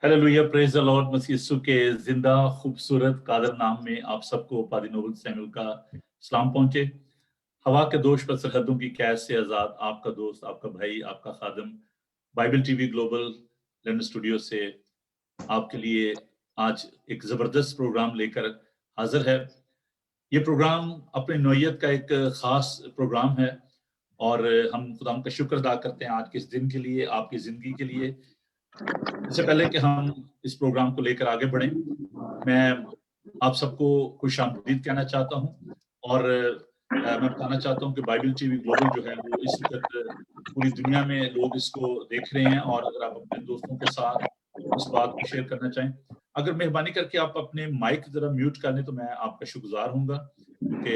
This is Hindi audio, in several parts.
Hallelujah, praise the lord. मसीह यीशु के जिंदा खूबसूरत कादर नाम में आप सबको पादी नोबल सैमुअल का सलाम पहुंचे। हवा के दोष पर सरहदों की कैद से आजाद आपका दोस्त, आपका भाई, आपका खादम Bible TV global London studio से आपके लिए आज एक जबरदस्त प्रोग्राम लेकर हाजिर है। ये प्रोग्राम अपनी नौइयत का एक खास प्रोग्राम है और हम खुदा का शुक्र अदा करते हैं आज के इस दिन के लिए, आपकी जिंदगी के लिए। इससे पहले कि हम इस प्रोग्राम को लेकर आगे बढ़ें, मैं आप सबको खुशामदीद कहना चाहता हूं और मैं बताना चाहता हूं कि बाइबल टीवी ग्लोबल जो है वो इस वक्त पूरी दुनिया में लोग इसको देख रहे हैं। और अगर आप अपने दोस्तों के साथ इस बात को शेयर करना चाहें, अगर मेहरबानी करके आप अपने माइक जरा म्यूट कर लें तो मैं आपका शुक्रगुजार होऊंगा, क्योंकि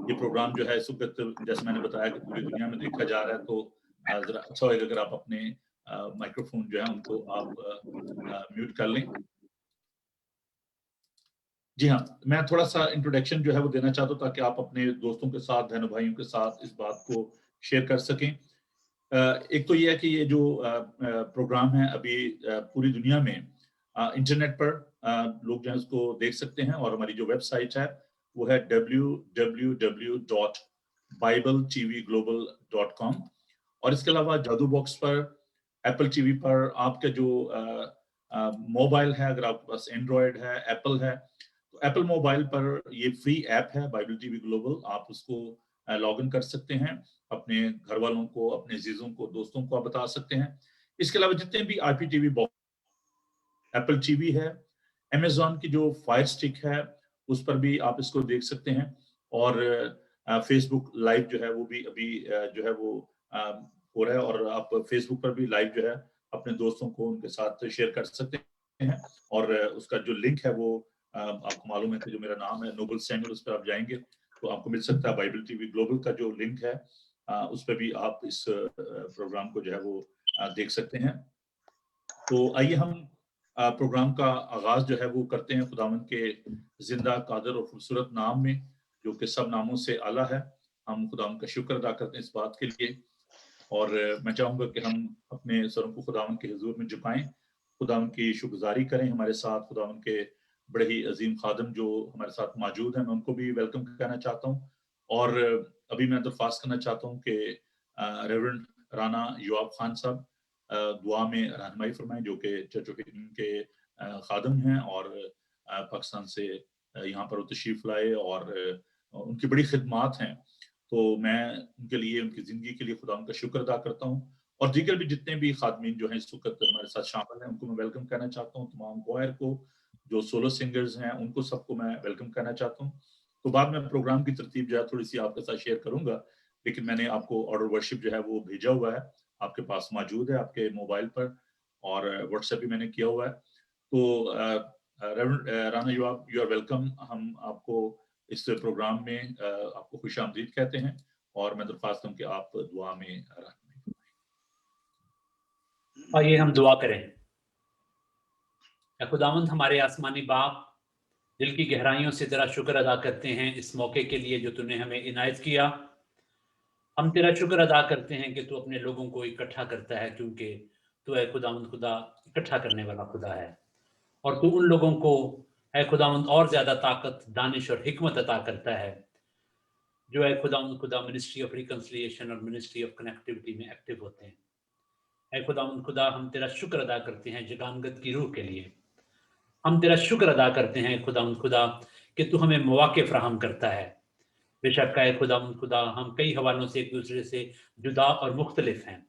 ये प्रोग्राम जो है इस वक्त जैसे मैंने बताया कि पूरी दुनिया में देखा जा रहा है, तो जरा अच्छा होगा अगर आप अपने माइक्रोफोन जो है उनको आप म्यूट कर लें। जी हाँ, मैं थोड़ा सा इंट्रोडक्शन जो है वो देना चाहता हूँ ताकि आप अपने दोस्तों के साथ, बहनों भाइयों के साथ इस बात को शेयर कर सकें। एक तो ये है कि ये जो प्रोग्राम है अभी पूरी दुनिया में इंटरनेट पर लोग जो है उसको देख सकते हैं और हमारी जो वेबसाइट है वो है www.bibletvglobal.com। और इसके अलावा जादू बॉक्स पर, एप्पल टीवी पर, आपके जो मोबाइल है, अगर आपके पास एंड्रॉयड है, एप्पल है, तो एप्पल मोबाइल पर ये फ्री ऐप है बाइबल टीवी ग्लोबल, आप उसको लॉग इन कर सकते हैं। अपने घर वालों को, अपने अजीजों को, दोस्तों को आप बता सकते हैं। इसके अलावा जितने भी आईपीटीवी बॉक्स, एप्पल टीवी है, अमेज़न की जो फायर स्टिक है उस पर भी आप इसको देख सकते हैं। और फेसबुक लाइव जो है वो भी अभी जो है वो हो रहा है और आप फेसबुक पर भी लाइव जो है अपने दोस्तों को उनके साथ शेयर कर सकते हैं। और उसका जो लिंक है वो आपको मालूम है कि जो मेरा नाम है नोबल सैमुअल, उस पर आप जाएंगे तो आपको मिल सकता है। बाइबल टीवी ग्लोबल का जो लिंक है उस पर भी आप इस प्रोग्राम को जो है वो देख सकते हैं। तो आइए हम प्रोग्राम का आगाज जो है वो करते हैं खुदावंद के जिंदा, कादर और खूबसूरत नाम में, जो कि सब नामों से आला है। हम खुदावंद का शुक्र अदा करते हैं इस बात के लिए। और मैं चाहूंगा कि हम अपने सरों को खुदावंद के हुजूर में झुकाएं, खुदावंद की शुक्रगुजारी करें। हमारे साथ खुदावंद के बड़े ही अजीम खादम जो हमारे साथ मौजूद हैं, मैं उनको भी वेलकम कहना चाहता हूँ। और अभी मैं दरख्वास्त करना चाहता हूँ कि रेवरेंड राना युआब खान साहब दुआ में रहनुमाई फरमाएं, जो कि चर्च ऑफ हिकमत के खादम हैं और पाकिस्तान से यहाँ पर तशरीफ लाए और उनकी बड़ी खिदमात हैं। तो मैं उनके लिए, उनकी जिंदगी के लिए खुदा उनका शुक्र अदा करता हूँ। और दीगर भी जितने भी खादमीन जो हैं इस वक्त हमारे साथ शामिल हैं, उनको मैं वेलकम कहना चाहता हूँ। तमाम क्वायर को, जो सोलो सिंगर्स हैं, उनको सबको मैं वेलकम कहना चाहता हूँ। तो बाद में प्रोग्राम की तरतीब जो है थोड़ी सी आपके साथ शेयर करूंगा, लेकिन मैंने आपको ऑर्डर वर्शिप जो है वो भेजा हुआ है, आपके पास मौजूद है आपके मोबाइल पर, और व्हाट्सएप भी मैंने किया हुआ है। तो राना यू आर वेलकम। हम आपको इस प्रोग्राम में आपको खुशामदीद कहते हैं और मैं दरख्वास्त हूं कि आप दुआ में रहनुमाई। आइए हम दुआ करें। खुदावंद हमारे आसमानी बाप, दिल की गहराइयों से तेरा शुक्र अदा करते हैं इस मौके के लिए जो तूने हमें इनायत किया। हम तेरा शुक्र अदा करते हैं कि तू अपने लोगों को इकट्ठा करता है, क्योंकि तू है खुदावंद खुदा इकट्ठा करने वाला खुदा है। और तू उन लोगों को है खुदावंद और ज्यादा ताकत, दानिश और हिकमत अता करता है जो है खुदावंद खुदा मिनिस्ट्री ऑफ रिकंसिलिएशन और मिनिस्ट्री ऑफ कनेक्टिविटी में एक्टिव होते हैं। है खुदावंद खुदा, हम तेरा शुक्र अदा करते हैं जगानगत की रूह के लिए। हम तेरा शुक्र अदा करते हैं खुदावंद खुदा कि तू हमें मौके फराहम करता है। बेशक है खुदावंद खुदा, हम कई हवालों से एक दूसरे से जुदा और मुख्तलिफ हैं,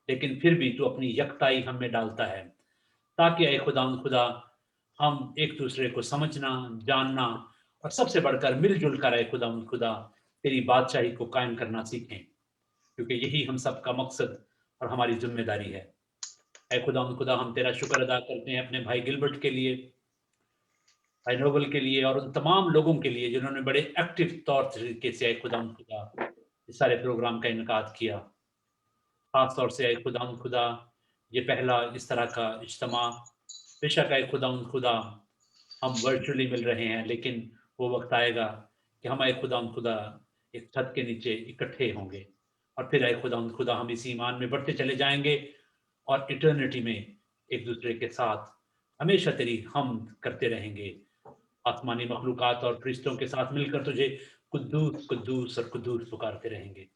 लेकिन फिर भी तू अपनी यकताई हम में डालता है, ताकि ऐ खुदावंद खुदा हम एक दूसरे को समझना, जानना और सबसे बढ़कर मिलजुल कर ऐ खुदावंद खुदा तेरी बादशाही को कायम करना सीखें, क्योंकि यही हम सबका मकसद और हमारी जिम्मेदारी है। ऐ खुदावंद खुदा, हम तेरा शुक्र अदा करते हैं अपने भाई गिलबर्ट के लिए, भाई नोबल के लिए और उन तमाम लोगों के लिए जिन्होंने बड़े एक्टिव तौर तरीके से खुदावंद खुदा इस सारे प्रोग्राम का इनकाद किया। खास तौर से खुदावंद खुदा ये पहला इस तरह का इज्तिमा, बेशक खुदावंद खुदा हम वर्चुअली मिल रहे हैं, लेकिन वो वक्त आएगा कि हम खुदावंद खुदा एक छत के नीचे इकट्ठे होंगे और फिर खुदावंद खुदा हम इस ईमान में बढ़ते चले जाएंगे और इटर्निटी में एक दूसरे के साथ हमेशा तेरी हमद करते रहेंगे। आसमानी मखलूकात और फरिश्तों के साथ मिलकर तुझे कुद्दूस कुद्दूस और कुद्दूस पुकारते रहेंगे।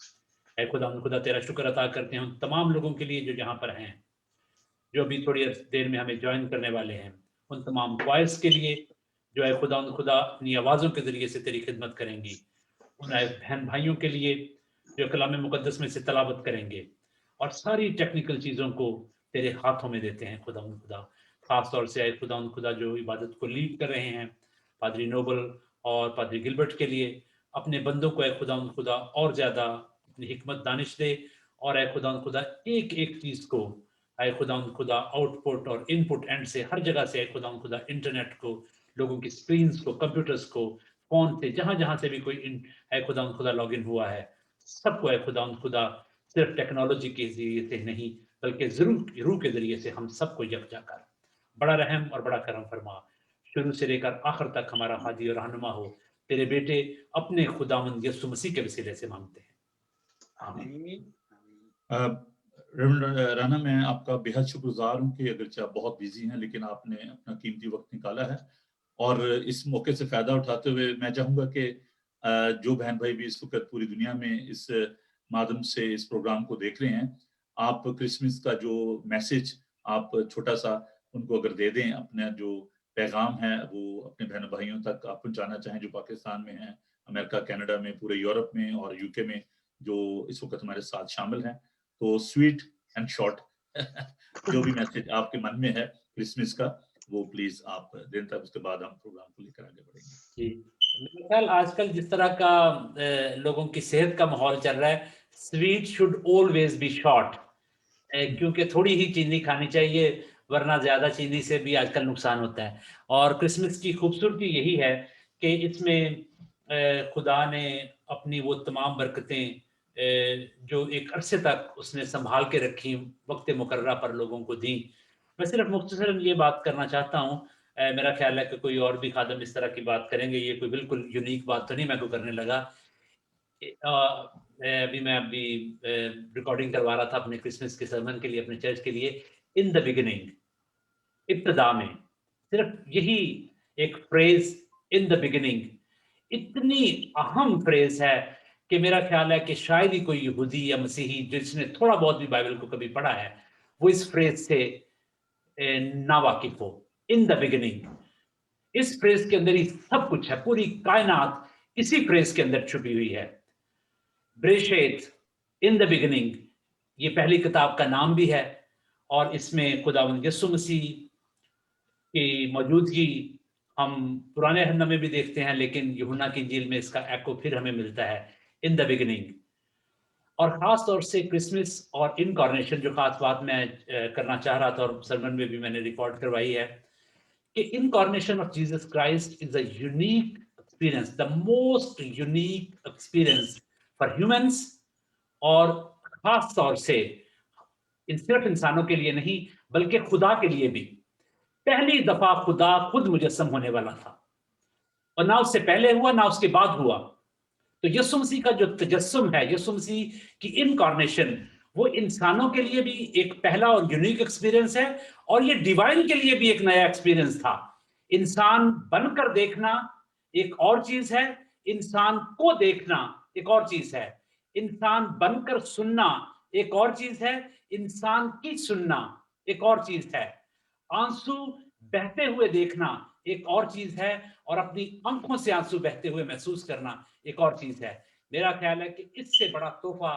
ऐ खुदा तेरा शुक्र अता करते हैं उन तमाम लोगों के लिए जो यहाँ पर हैं, जो अभी थोड़ी देर में हमें ज्वाइन करने वाले हैं, उन तमाम क्वाइर्स के लिए जो है खुदा अपनी आवाज़ों के ज़रिए से तेरी खिदमत करेंगी, उन बहन भाइयों के लिए जो कलाम मुकद्दस में से तलावत करेंगे, और सारी टेक्निकल चीज़ों को तेरे हाथों में देते हैं खुदा। ख़ास तौर से आए खुदा जो इबादत को लीड कर रहे हैं, पादरी नोबल और पादरी गिलबर्ट के लिए अपने बंदों को आए खुदा और ज़्यादा अपनी हिकमत दानिश दे, और आए खुदा एक-एक चीज़ को आए खुदा आउटपुट और इनपुट एंड से हर जगह से आए खुदा इंटरनेट को, लोगों की स्क्रीन्स को, कंप्यूटर्स को, फ़ोन से जहाँ-जहाँ से भी कोई आए खुदा लॉगिन हुआ है, सबको आए खुदा सिर्फ टेक्नोलॉजी के ज़रिए से नहीं बल्कि रूह के ज़रिए से हम सबको यकजा कर बड़ा रहम और बड़ा करम फरमा, शुरू से लेकर आखिर तक हमारा हादी और रहनुमा हो। तेरे बेटे अपने खुदावंद यीशु मसीह के वसीले से मांगते हैं, आमीन। रेवरेंड राना, मैं आपका बेहद शुक्रगुजार हूँ कि अगरचे आप बहुत बिजी हैं लेकिन आपने अपना कीमती वक्त निकाला है, और इस मौके से फायदा उठाते हुए मैं चाहूंगा कि जो बहन भाई भी इस वक्त पूरी दुनिया में इस माध्यम से इस प्रोग्राम को देख रहे हैं, आप क्रिसमस का जो मैसेज आप छोटा सा उनको अगर दे दें, अपना जो पैगाम है वो अपने बहन भाइयों तक आप पहुंचाना चाहें जो पाकिस्तान में हैं, अमेरिका, कनाडा में, पूरे यूरोप में और यूके में जो इस वक्त हमारे साथ शामिल हैं, तो स्वीट एंड शॉर्ट जो भी मैसेज आपके मन में है क्रिसमस का वो प्लीज आप दें, तब उसके बाद हम प्रोग्राम को लेकर आगे बढ़ेंगे। जी, मेरा ख्याल आजकल जिस तरह का लोगों की सेहत का माहौल चल रहा है, sweet should always be short, क्योंकि थोड़ी ही चीनी खानी चाहिए, वरना ज़्यादा चीनी से भी आजकल नुकसान होता है। और क्रिसमस की खूबसूरती यही है कि इसमें खुदा ने अपनी वो तमाम बरकतें जो एक अरसे तक उसने संभाल के रखी, वक्त मुकर्रा पर लोगों को दी। मैं सिर्फ मुख्तसरन ये बात करना चाहता हूँ, मेरा ख्याल है कि कोई और भी खादम इस तरह की बात करेंगे, ये कोई बिल्कुल यूनिक बात तो नहीं मैं को करने लगा। मैं अभी रिकॉर्डिंग करवा रहा था अपने क्रिसमस के सर्मन के लिए, अपने चर्च के लिए। इन द बिगिनिंग, इब्तिदा में, सिर्फ यही एक फ्रेज इन द बिगिनिंग इतनी अहम फ्रेज है कि मेरा ख्याल है कि शायद ही कोई यहूदी या मसीही जिसने थोड़ा बहुत भी बाइबल को कभी पढ़ा है, वो इस फ्रेज से ना वाकिफ हो। इन द बिगिनिंग, इस फ्रेज के अंदर ही सब कुछ है, पूरी कायनात इसी फ्रेज के अंदर छुपी हुई है। ब्रेशेत, इन द बिगिनिंग, ये पहली किताब का नाम भी है, और इसमें खुदावंद यीशु मसीह की मौजूदगी हम पुराने अहद में भी देखते हैं, लेकिन यूहन्ना की इंजील में इसका एको फिर हमें मिलता है, इन द बिगिनिंग। और खास तौर से क्रिसमस और इनकॉर्नेशन, जो खास बात मैं करना चाह रहा था और सरमन में भी मैंने रिकॉर्ड करवाई है, कि incarnation of Jesus Christ is a unique experience, the most unique experience for humans, और खास तौर से सिर्फ इंसानों के लिए नहीं बल्कि खुदा के लिए भी। पहली दफा खुदा खुद मुजस्सम होने वाला था, और ना उससे पहले हुआ ना उसके बाद हुआ। तो यीशु मसीह का जो तजस्सुम है, यीशु मसीह की इनकॉर्नेशन, वो इंसानों के लिए भी एक पहला और यूनिक एक्सपीरियंस है, और ये डिवाइन के लिए भी एक नया एक्सपीरियंस था। इंसान बनकर देखना एक और चीज है, इंसान को देखना एक और चीज है, इंसान बनकर सुनना एक और चीज है, इंसान की सुनना एक और चीज है, आंसू बहते हुए देखना एक और चीज है, और अपनी आंखों से आंसू बहते हुए महसूस करना एक और चीज है। मेरा ख्याल है कि इससे बड़ा तोहफा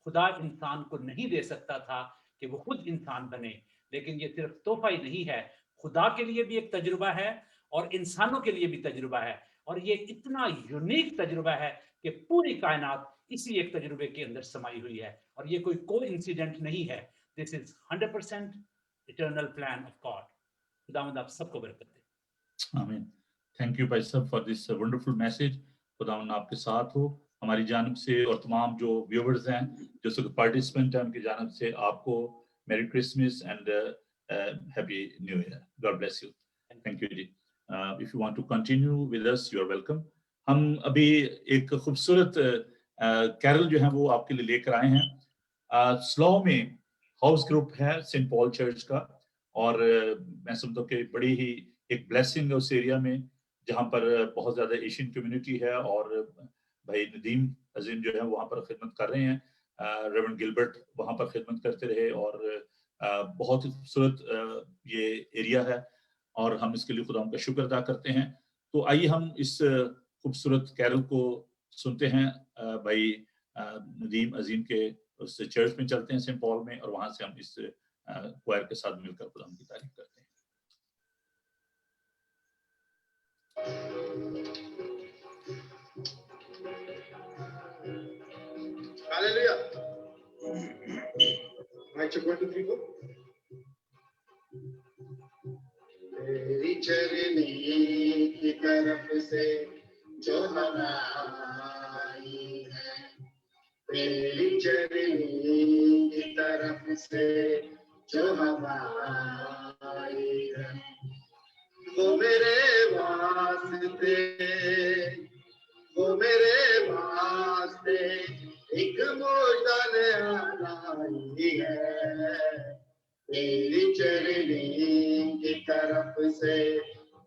खुदा इंसान को नहीं दे सकता था कि वो खुद इंसान बने। लेकिन ये सिर्फ तोहफा ही नहीं है, खुदा के लिए भी एक तजुर्बा है और इंसानों के लिए भी तजुर्बा है, और ये इतना यूनिक तजुर्बा है कि पूरी कायनात इसी एक तजुर्बे के अंदर समाई हुई है, और ये कोई कोइंसिडेंट नहीं है। This is 100% eternal plan of God. खुदावंद आप सबको बरकत दे। आमीन। थैंक यू भाई साहब फॉर दिस वंडरफुल मैसेज। खुदावंद आपके साथ हो, हमारी जानब से और तमाम जो व्यूअर्स हैं, जो सब पार्टिसिपेंट हैं, उनकी जानब से आपको merry Christmas and happy new year. God bless you. Thank you जी। If you want to continue with us, you are welcome. हम अभी एक खूबसूरत कैरल जो है वो आपके लिए लेकर आए हैं। स्लो में हाउस ग्रुप है सेंट पॉल चर्च का, और मैं समझता हूँ कि बड़ी ही एक ब्लेसिंग है उस एरिया में, जहाँ पर बहुत ज़्यादा एशियन कम्युनिटी है और भाई नदीम अज़ीम जो है वहाँ पर खिदमत कर रहे हैं। रेवरेंड गिलबर्ट वहाँ पर खिदमत करते रहे और बहुत ही खूबसूरत ये एरिया है और हम इसके लिए खुदा का शुक्र अदा करते हैं। तो आइए हम इस खूबसूरत कैरल को सुनते हैं भाई नदीम अज़ीम के उस चर्च में चलते हैं सेंट पॉल में और वहाँ से हम इस क्वायर के साथ मिलकर खुदा की तारीफ करते हैं। Hallelujah. Mic check 1 2 3 4. तेरी चरनी की तरफ से जो हवा आई है, तेरी चरनी की तरफ से जो हवा आई है, वो मेरे वास्ते एक मोजन लाई है। तेरी चरनी की तरफ से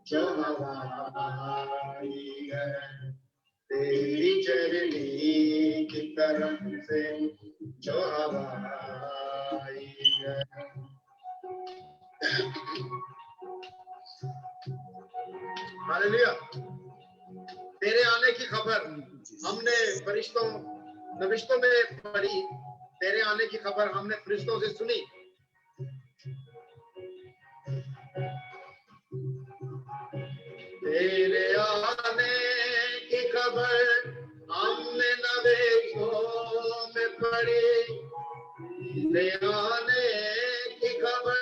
जो हवा आई है, तेरी चरनी की तरफ से जो हवा आई है। हालेलुया। तेरे आने की खबर हमने नविश्तों में पढ़ी, तेरे आने की खबर हमने फरिश्तों से सुनी। तेरे आने की खबर हमने नविश्तों में पढ़ी, तेरे आने की खबर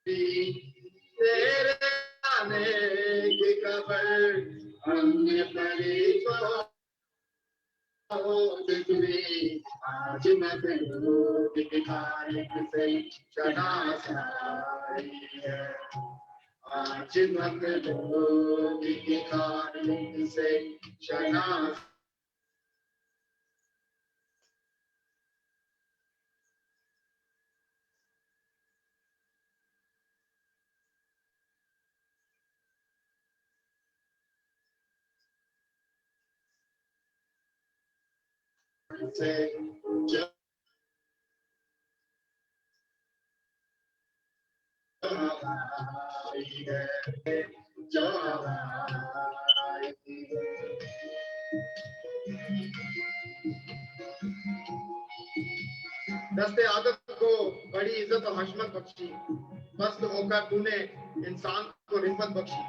तेरे आने की खबर हमने पढ़ी तो आज मखलूक की तारीफ से शनासाई है, आज मखलूक की तारीफ से शनासाई से जो हवाई है, जो हवाई है। दस्ते आदम को बड़ी इज्जत और हशमत बख्शी, मस्त होकर तूने इंसान को रिफत बख्शी।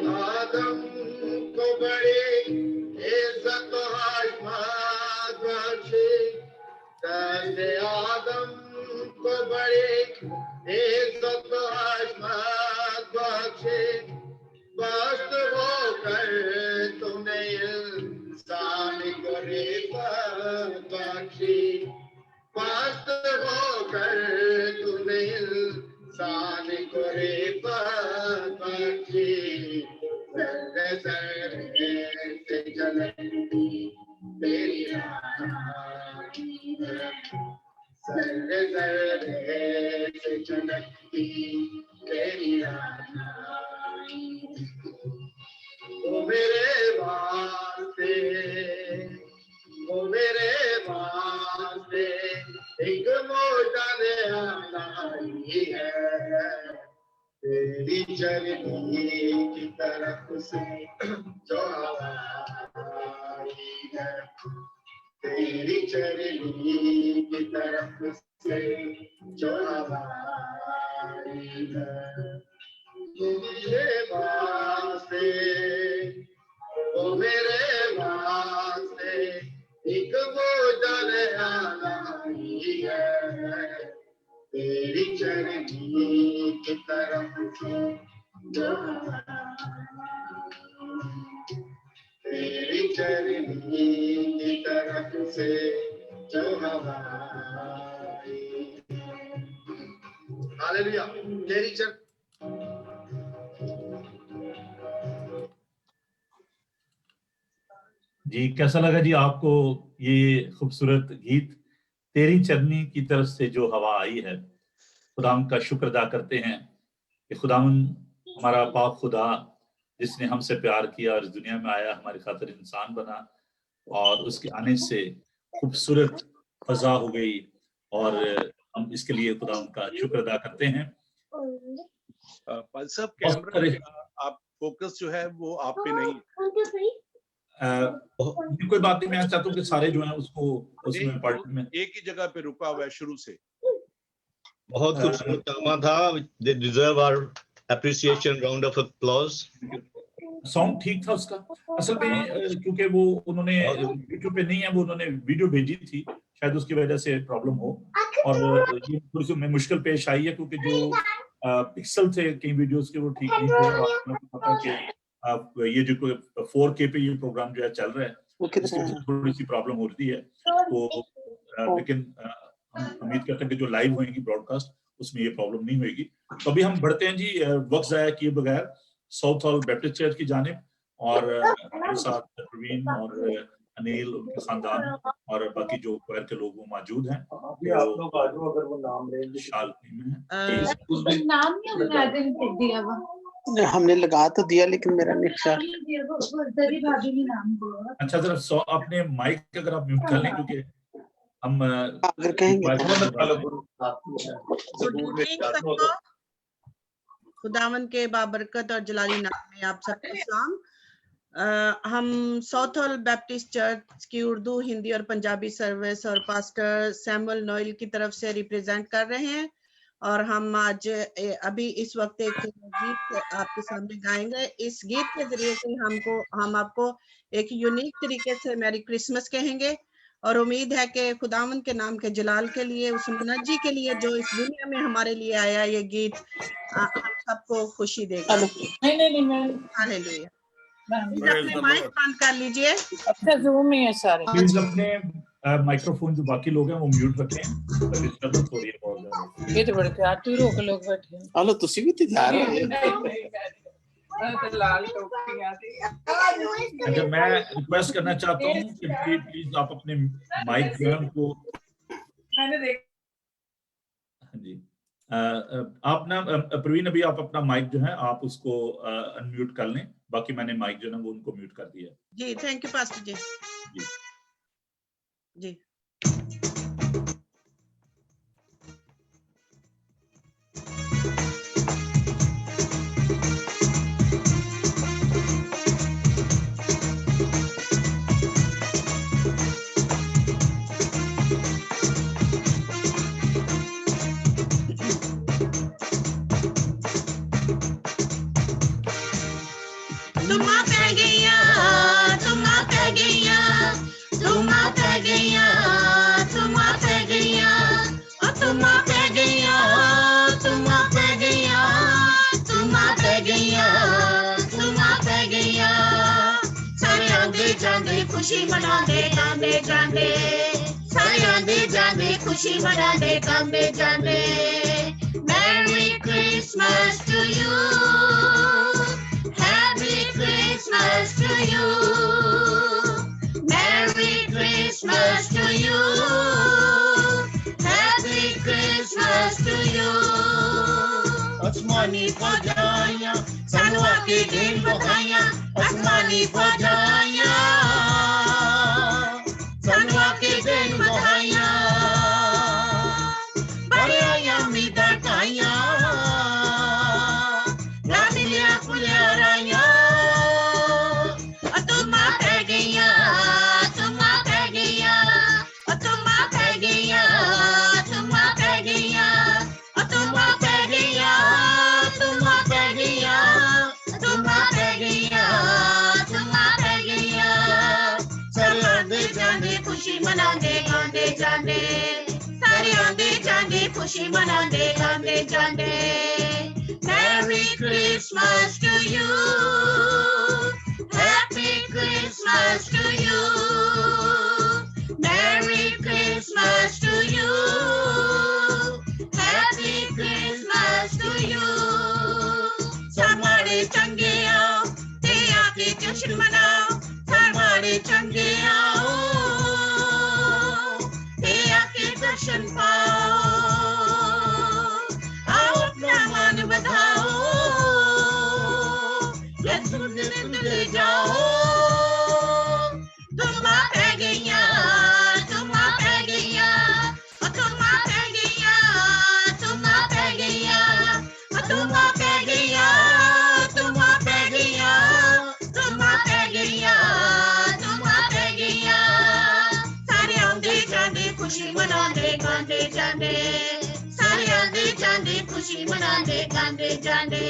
आदम को बड़ी इज्जत और हशमत बख्शी, दस्ते आदम को बड़ी इज्जत और हशमत बख्शी, मस्त होकर तूने इंसान को रिफत बख्शी, मस्त होकर तूने इंसान को रिफत बख्शी। जर्रे जर्रे से झलकती तेरी रानी है, जर्रे जर्रे से झलकती तेरी रानी। वो मेरे वास्ते एक मोजन लाई है, तेरी चरनी की तरफ से जो हवा आई है, तेरी चरनी की तरफ से जो हवा आई है। वो मेरे वास्ते एक मोजन लाई है, तेरी चरनी की तरफ से जो तेरी चरनी की तरफ से जो हवा आई। हालेलुया। तेरी जी, कैसा लगा जी आपको ये खूबसूरत गीत? तेरी चरनी की तरफ से जो हवा आई है, खुदावंद का शुक्र अदा करते हैं कि खुदावंद हमारा पाक खुदा जिसने हमसे प्यार किया और इस दुनिया में आया, हमारी खातिर इंसान बना और उसके आने से खूबसूरत फ़ज़ा हो गई और हम इसके लिए खुदावंद का शुक्र अदा करते हैं। पाल साहब बहुत कैमरा सारे आप फोकस जो है वो आप पे नहीं कोई बात नहीं, मैं चाहता हूँ कि सारे जो हैं उसको उसमें पार्ट में एक ही जगह पे रुका हुआ है शुरू से। बहुत खूबसूरत ड्रामा था। They deserve our appreciation, round of applause. Sound ठीक था उसका। असल में क्योंकि वो उन्होंने यूट्यूब पे नहीं है, वो उन्होंने वीडियो भेजी थी, शायद उसकी वजह से प्रॉब्लम हो और ये थोड़ी सी में मुश्किल पेश आई है क्योंकि जो पिक्सल थे कई वीडियोस के वो ठीक नहीं थे और आपको पता है कि ये जो 4K पे ये प्रोग्राम जो है चल रहा है उसकी थोड़ी सी प्रॉब्लम हो रही है तो लेकिन हम उम्मीद करते हैं कि जो लाइव होएंगी ब्रॉडकास्ट उसमें ये प्रॉब्लम नहीं होगी। तो अभी हम बढ़ते हैं जी वक्त ज़ाया किए बगैर साउथ हॉल बैप्टिस्ट चर्च की जानिब और हमारे साथ प्रवीण और अनिल उनके खानदान और बाकी जो क्वायर के लोग वो मौजूद हैं। अभी आप लोग आ जाओ अगर वो नाम ले नाम नहीं हमने आइडेंटिटी दिया वो हमने लगा तो दिया लेकिन मेरा नहीं ख्याल। दरी भाभी ने नाम दिया। अच्छा जरा अपने माइक अगर आप म्यूट कर लें क्योंकि हम अगर कहेंगे खुदावन के बाबरकत और जलाली नाम में आप सबको सलाम। हम साउथ हॉल बैप्टिस्ट चर्च की उर्दू, हिंदी और पंजाबी सर्विस और पास्टर सैमुअल नोएल की तरफ से रिप्रेजेंट कर रहे हैं और हम आज अभी इस वक्त एक गीत आपके सामने गाएंगे। इस गीत के जरिए से हम आपको एक यूनिक तरीके से मैरी क्रिसमस कहेंगे और उम्मीद है कि खुदावंद के नाम के जलाल के लिए, उस मुनज्जी के लिए जो इस दुनिया में हमारे लिए आया, ये गीत हम सबको खुशी देगा। हालेलुया। अपने माइक बंद कर लीजिए। अच्छा जूम में है सारे। प्लीज अपने माइक्रोफोन जो बाकी लोग हैं वो म्यूट रखें, डिस्टर्बेंस हो रही है बहुत ज्यादा। ये तो बड़े आटू रोक लोग बैठे हैं। हेलो तुसी भी तैयार हो? अच्छा मैं रिक्वेस्ट करना चाहता हूँ कि प्लीज आप अपने माइक जो है उनको जी आप ना प्रवीण अभी आप अपना माइक जो है आप उसको अनम्यूट कर लें, बाकी मैंने माइक जो है वो उनको म्यूट कर दिया जी। थैंक यू पास्टर जी। जी खुशी मनाते गाते जाते, सारे आंदे जाते खुशी मनाते गाते जाते। Merry Christmas to you, Happy Christmas to you, Merry Christmas to you, Happy Christmas to you। आसमानी फौजाइयां सानू आके दिन बधाइयां, आसमानी फौजाइयां सानू आके दिन बधाइयां, बड़े आयामी बधाइयां लालिया फुलिया राइयां। तुमा पै गईयां, तुमा पै गईयां, तुमा पै गईयां, तुमा पै गईयां, तुमा पै गईयां, तुमा पै गईयां, तुमा पै गईयां, तुमा पै गईयां। सारे आंदे जांदे खुशी मनांदे गांदे जांदे, सारे आंदे जांदे खुशी मनांदे गांदे जांदे। Merry Christmas to you, Happy Christmas to you, Merry Christmas to you, Happy Christmas to you। समारे चंगे आओ ते आके जश्न मनाओ, समारे चंगे दर्शन पाओ, आओ अपना मान बढ़ाओ, यीशु ने तुझे जाओ, तुम आ गईया, तुम आ गईया, तुम आ गईया, तुम आ गईया, तुम आ गईया, तुम आ गईया, तुम आ गईया, तुम आ गईया। सारे आंदे जांदे खुशी मनांदे गांदे जांदे, सारे आंदे जांदे खुशी मनांदे गांदे जांदे।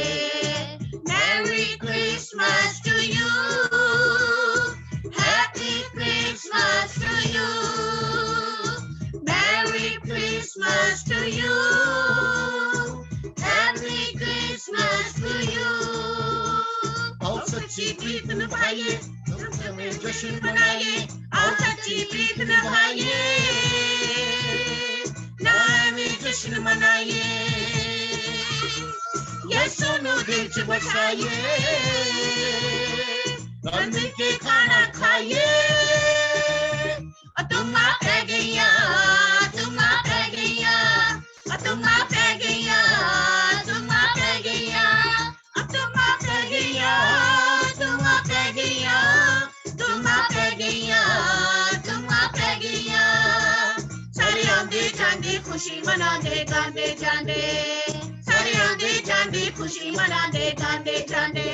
Merry Christmas to you, Happy Christmas to you, Merry Christmas to you, Happy Christmas to you। आओ सच्ची प्रीत निभाइए, तुम में जश्न मनाइए, आओ सच्ची प्रीत निभाइए, नए में जश्न मनाइए, यीशु नु दिल च बसाइए, रल मिल के खाना खाइए। तुम आ गईया, तुम आ गईया, तुम आ गईया, तुम आ गईया, तुम आ गईया, तुम आ गईया, तुम आ गईया, तुम आ गईया। सारे आंदे जांदे खुशी मनांदे गांदे जांदे, सारे आंदे जांदे खुशी मनांदे गांदे जांदे।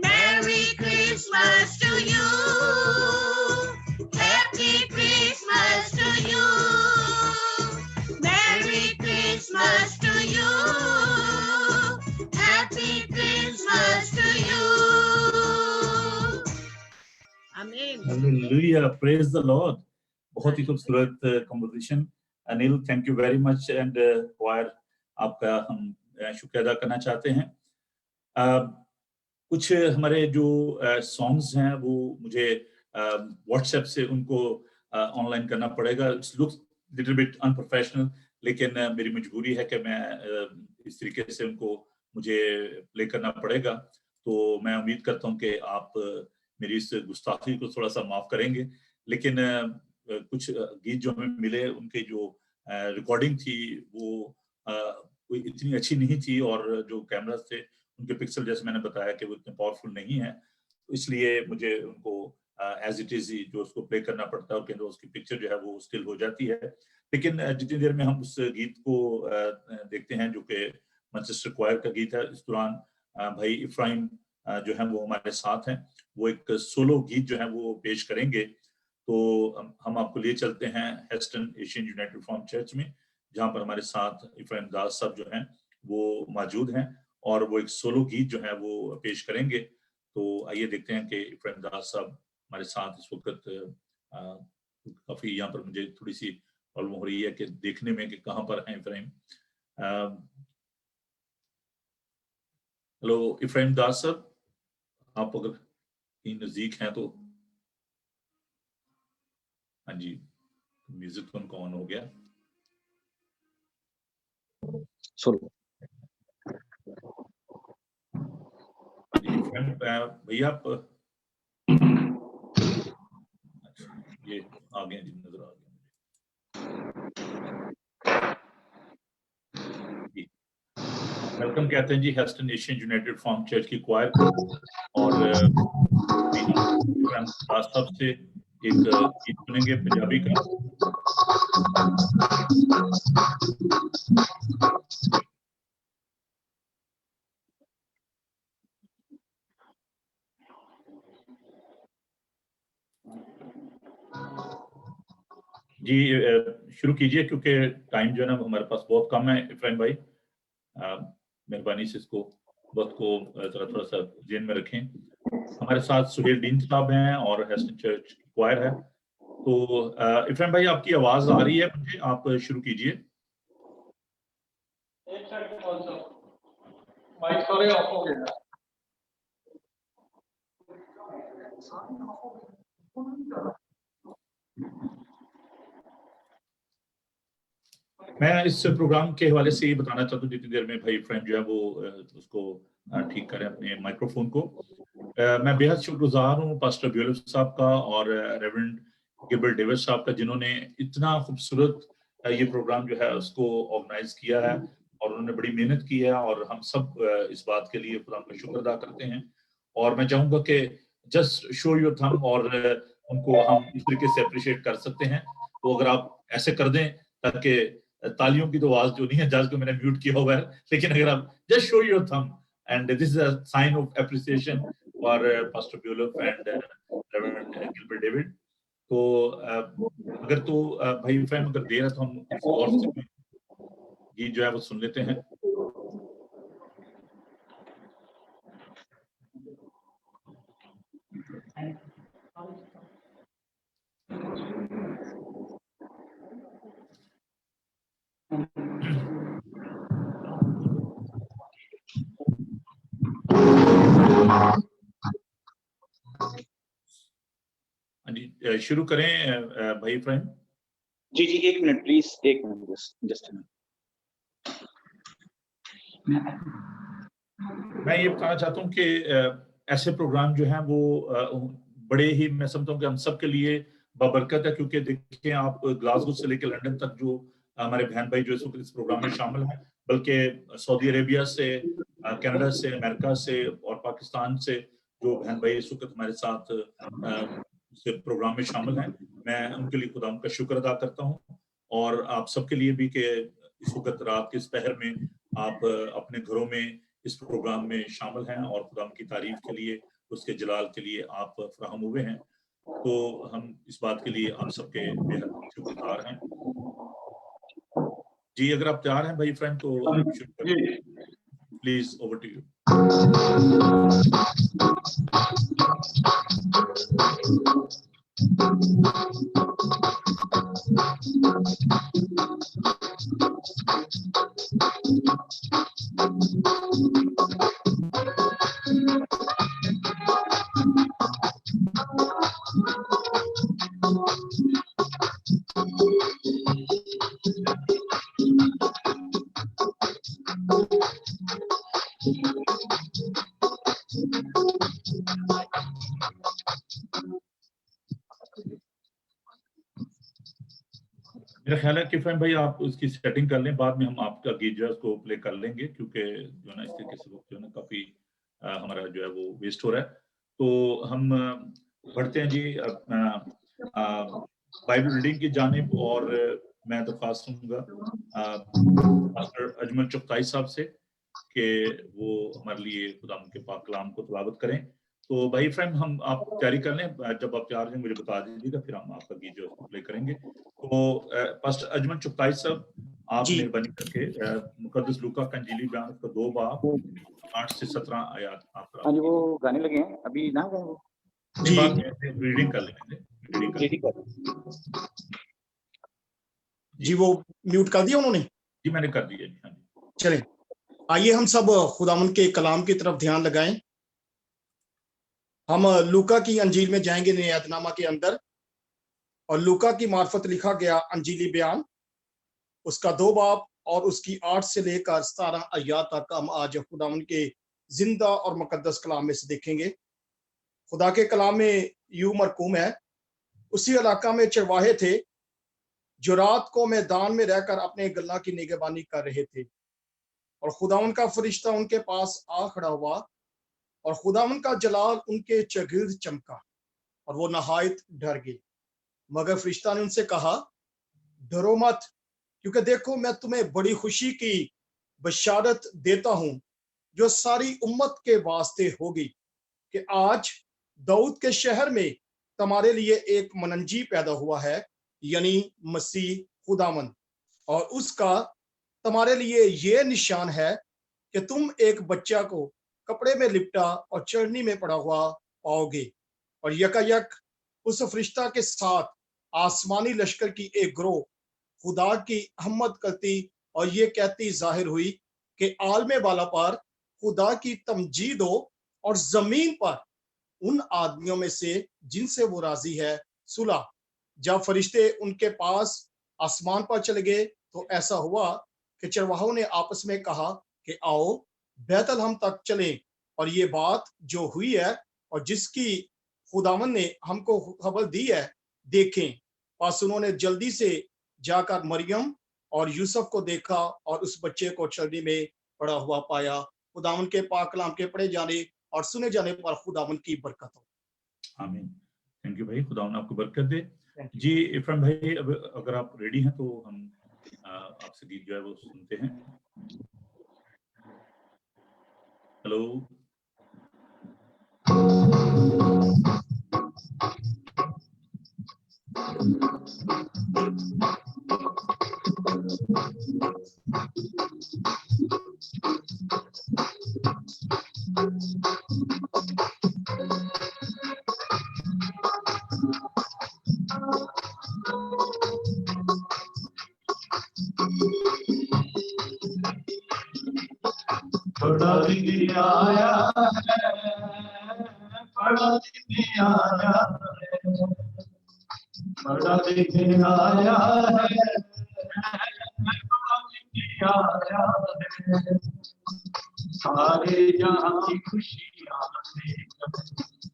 Merry Christmas to you, Happy Christmas to you, Merry Christmas to you, Happy Christmas to you। Amen। Hallelujah, praise the Lord। बहुत ही खूबसूरत composition. Anil, thank you very much and choir, आपका हम शुक्रिया अदा करना चाहते हैं। कुछ हमारे जो सॉन्ग्स हैं वो मुझे व्हाट्सएप से उनको ऑनलाइन करना पड़ेगा। It's looks little bit unprofessional, लेकिन मेरी मजबूरी है कि मैं इस तरीके से उनको मुझे प्ले करना पड़ेगा। तो मैं उम्मीद करता हूं कि आप मेरी इस गुस्ताखी को थोड़ा सा माफ करेंगे। लेकिन कुछ गीत जो हमें मिले, उनके जो रिकॉर्डिंग थी वो कोई इतनी अच्छी नहीं थी, और जो कैमरास थे उनके पिक्सल, जैसे मैंने बताया कि वो इतने पावरफुल नहीं है, तो इसलिए मुझे उनको एज इट इज ही जो उसको प्ले करना पड़ता है, और उसकी पिक्चर जो है वो स्टिल हो जाती है। लेकिन जितनी देर में हम उस गीत को देखते हैं जो कि मैनचेस्टर क्वायर का गीत है, इस दौरान भाई इफ्राहिम जो है वो हमारे साथ हैं, वो एक सोलो गीत जो है वो पेश करेंगे। तो हम आपको लिए चलते हैं hasten Asian United Reform church में, जहाँ पर हमारे साथ इफ्राहिम दास साहब जो हैं वो मौजूद हैं, और वो एक सोलो गीत जो है वो पेश करेंगे। तो आइए देखते हैं कि इफ्राहिम दास साहब हमारे साथ इस वक्त काफी, यहाँ पर मुझे थोड़ी सी प्रॉब्लम हो रही है कि देखने में कि कहाँ पर हैं इफ्राहिम। हेलो इफ्राहिम दास साहब, आप अगर कहीं नजदीक हैं तो। हाँ जी, म्यूजिक तो उनका ऑन हो गया। सुनो भैया आप ये आ गए जी, नजर आ गए जी। वेलकम कहते हैं जी Heston Asian United Reform Church की क्वायर को, और साहब से एक गीत सुनेंगे पंजाबी का। जी शुरू कीजिए, क्योंकि टाइम जो है ना हमारे पास बहुत कम है। इफ्राहिम भाई मेहरबानी से इसको वक्त को थोड़ा सा ध्यान में रखें। हमारे साथ सुहेल डीन साहब हैं और हेस्टन चर्च क्वायर है। तो इफ्राहिम भाई आपकी आवाज आ रही है मुझे, आप शुरू कीजिए। एक सेकंड ऑल्सो, माइक थोड़े ऑफ हो गया। मैं इस प्रोग्राम के हवाले से ये बताना चाहता हूँ, जितनी देर में भाई फ्रेंड जो है वो उसको ठीक करें अपने माइक्रोफोन को। मैं बेहद शुक्रगुजार हूँ पास्टर ब्यूलिफ साहब का और रेवरेंड गिलबर्ट डेविस साहब का, जिन्होंने इतना खूबसूरत ये प्रोग्राम जो है उसको ऑर्गेनाइज किया है और उन्होंने बड़ी मेहनत की है और हम सब इस बात के लिए खुदा का शुक्र अदा करते हैं। और मैं चाहूंगा कि जस्ट शो योर थंब और उनको हम इस तरीके से अप्रिशिएट कर सकते हैं। तो अगर आप ऐसे कर दें ताकि तालियों की तो आवाज जो नहीं है, जज को मैंने म्यूट किया हुआ है, लेकिन अगर आप just show your thumb and this is a sign of appreciation for pastor ब्यूलफ एंड रेवरेंड गिलबर्ट डेविड। तो अगर तो भाई फैन अगर दे रहा तो हम इस और से गीत जो है वो सुन लेते हैं। जी शुरू करें भाई फ्रेंड। जी जी, 1 मिनट प्लीज, 1 मिनट, जस्ट मैं ये बताना चाहता हूँ कि ऐसे प्रोग्राम जो हैं वो बड़े ही, मैं समझता हूँ कि हम सब के लिए बाबरकत है, क्योंकि देखिए आप ग्लासगो से लेकर लंदन तक जो हमारे बहन भाई जो इस प्रोग्राम में शामिल हैं, बल्कि सऊदी अरेबिया से, कनाडा से, अमेरिका से और पाकिस्तान से जो बहन भाई इस वक्त हमारे साथ इस प्रोग्राम में शामिल हैं, मैं उनके लिए खुदा का शुक्र अदा करता हूँ। और आप सबके लिए भी कि इस वक्त रात के इस पहर में आप अपने घरों में इस प्रोग्राम में शामिल हैं और खुदा की तारीफ के लिए, उसके जलाल के लिए आप फराहम हुए हैं। तो हम इस बात के लिए आप सबके बेहद शुक्रगुजार हैं। जी अगर आप तैयार हैं भाई फ्रेंड तो आप शुरू करें, प्लीज ओवर टू यू। मेरा ख्याल है कि फैम भाई आप उसकी सेटिंग कर लें, बाद में हम आपका गीत जो है उसको प्ले कर लेंगे, क्योंकि जो ना इस तरीके से जो है ना काफी हमारा जो है वो वेस्ट हो रहा है। तो हम बढ़ते हैं जी बाइबल रीडिंग की जानिब, और मैं दरख्वास्त करूंगा पास्टर अजमल चुगताई साहब से कि वो हमारे लिए खुदा के पाक कलाम को तिलावत करें। तो भाई फ्रेंड हम आप तैयारी कर लें, जब आप तैयार हैं मुझे बता दीजिएगा, फिर हम आपका गीत जो है प्ले करेंगे। तो पास्टर अजमल चुगताई साहब आप मेहरबानी करके मुकद्दस लूका का इंजीली बयान का 2 बाब 8 से 17 आयत आप। हाँ जी, वो गाने लगे हैं अभी ना गाए वो जी, बाद में रीडिंग कर लेंगे, रीडिंग कर जी। वो म्यूट कर दिया उन्होंने? जी मैंने कर दिया जी। हाँ जी चलें, आइए हम सब खुदावंद के कलाम की तरफ ध्यान लगाएं। हम लूका की अंजील में जाएंगे नियतनामा के अंदर, और लूका की मार्फत लिखा गया अंजीली बयान उसका 2 बाब और उसकी 8 से लेकर 17 आयत तक हम आज खुदावंद के जिंदा और मुकद्दस कलाम में से देखेंगे। खुदा के कलाम में यूं मरकूम है, उसी इलाका में चरवाहे थे जो रात को मैदान में रहकर अपने गल्ला की निगहबानी कर रहे थे, और खुदावंद का फरिश्ता उनके पास आ खड़ा हुआ और खुदावंद का जलाल उनके चगिर्द चमका और वो नहायत डर गए। मगर फरिश्ता ने उनसे कहा, डरो मत, क्योंकि देखो मैं तुम्हें बड़ी खुशी की बशारत देता हूं जो सारी उम्मत के वास्ते होगी, कि आज दाऊद के शहर में तुम्हारे लिए एक मनंजी पैदा हुआ है, यानी मसीह खुदावंद। और उसका तुम्हारे लिए ये निशान है कि तुम एक बच्चा को कपड़े में लिपटा और चरनी में पड़ा हुआ पाओगे। और यकायक उस फरिश्ता के साथ आसमानी लश्कर की एक ग्रोह खुदा की हम्मत करती और ये कहती जाहिर हुई कि आलमे वाला पर खुदा की तमजीद हो और जमीन पर उन आदमियों में से जिनसे वो राजी है सुलह। जब फरिश्ते उनके पास आसमान पर चले गए तो ऐसा हुआ कि चरवाहों ने आपस में कहा कि आओ बैतलहम तक चलें और ये बात जो हुई है और जिसकी खुदावन ने हमको खबर दी है देखें। बस उन्होंने जल्दी से जाकर मरियम और यूसुफ को देखा और उस बच्चे को चलनी में पड़ा हुआ पाया। खुदावन के पाक कलाम के पढ़े जाने और सुने जाने पर खुदावन की बरकत हो। आमीन। थैंक यू भाई, खुदावन आपको बरकत दे। जी इरफान भाई, अब अगर आप रेडी हैं तो हम आपसे गीत जो है वो सुनते हैं। हेलो। बड़ा दिन आया है, बड़ा दिन आया है, बड़ा दिन आया है, बड़ा दिन आया है। सारे जहां की खुशियां लेकर,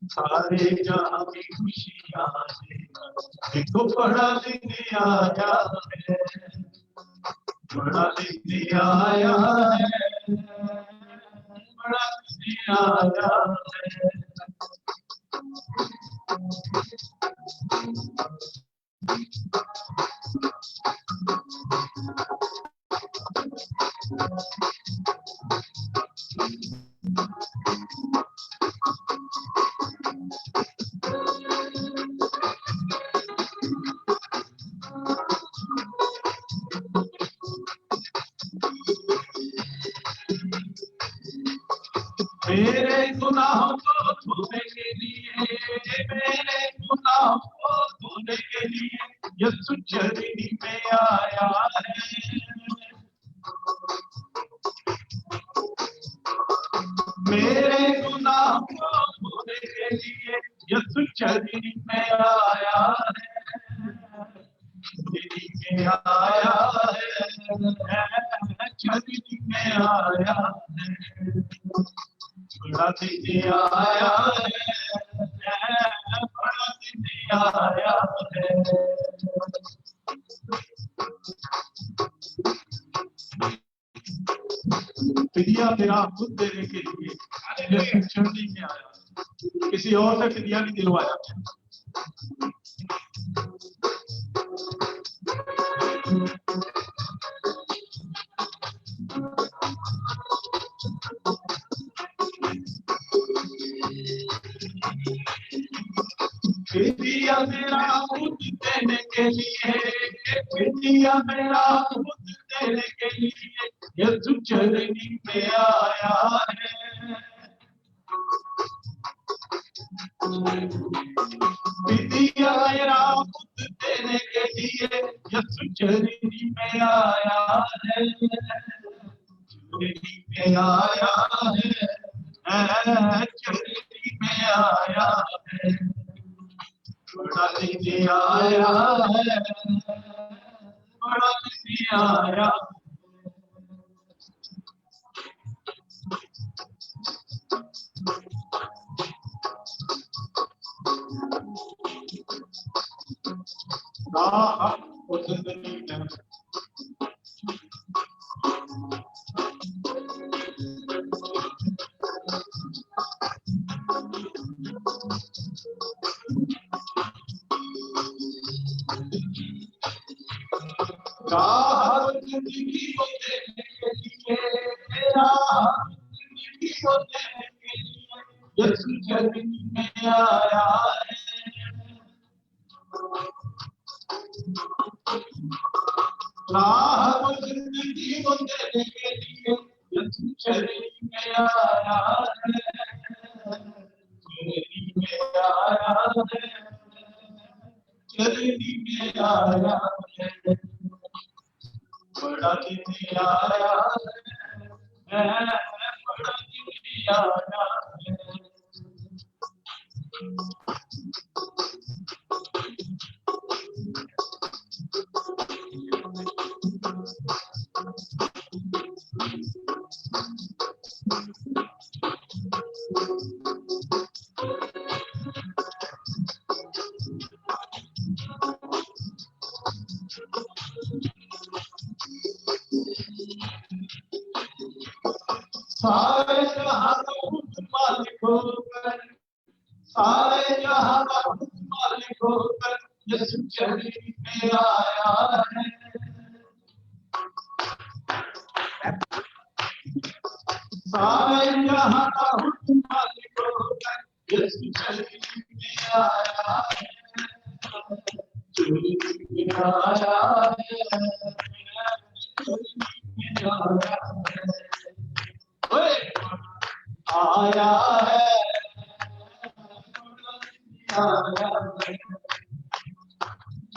सारे जहां की खुशियां लेकर, देखो बड़ा दिन आया है, बड़ा दिन आया है, बड़ा दिन आया है। मेरे गुनाहों को धोने के लिए, मेरे गुनाहों को धोने के लिए यीशु चरनी में आया है। मेरे गुनाहों को धोने के लिए यीशु चरनी में आया है, चरनी में आया है, चरनी में आया है। बड़ा दिन आया है, बड़ा दिन आया है। फिदिया मेरा खुद देने के लिए चढ़नी में आया, किसी और से फिदिया नहीं दिलवाया। फिदिया मेरा खुद देने के लिए, फिदिया मेरा खुद देने के लिए यीशु चरनी में आया है। फिदिया मेरा खुद देने के लिए यीशु चरनी में आया है, चरनी में आया है, चरनी में आया है। बड़ा दिन आया है, बड़ा दिन आया। जिंदगी को देने के लिए, जिंदगी को देने के लिए यीशु चरनी में आया है। जिंदगी को देने के लिए यीशु चरनी में आया है, चरनी में आया है, चरनी में आया है। बड़ा दिन आया है, बड़ा दिन आया है। सारे जहां का खुद मालिक होकर, सारे जहां का खुद मालिक होकर यीशु जमीन पे आया है। सारे जहां का खुद मालिक होकर यीशु जमीन पे आया है। जमीन पे आया है, आया है,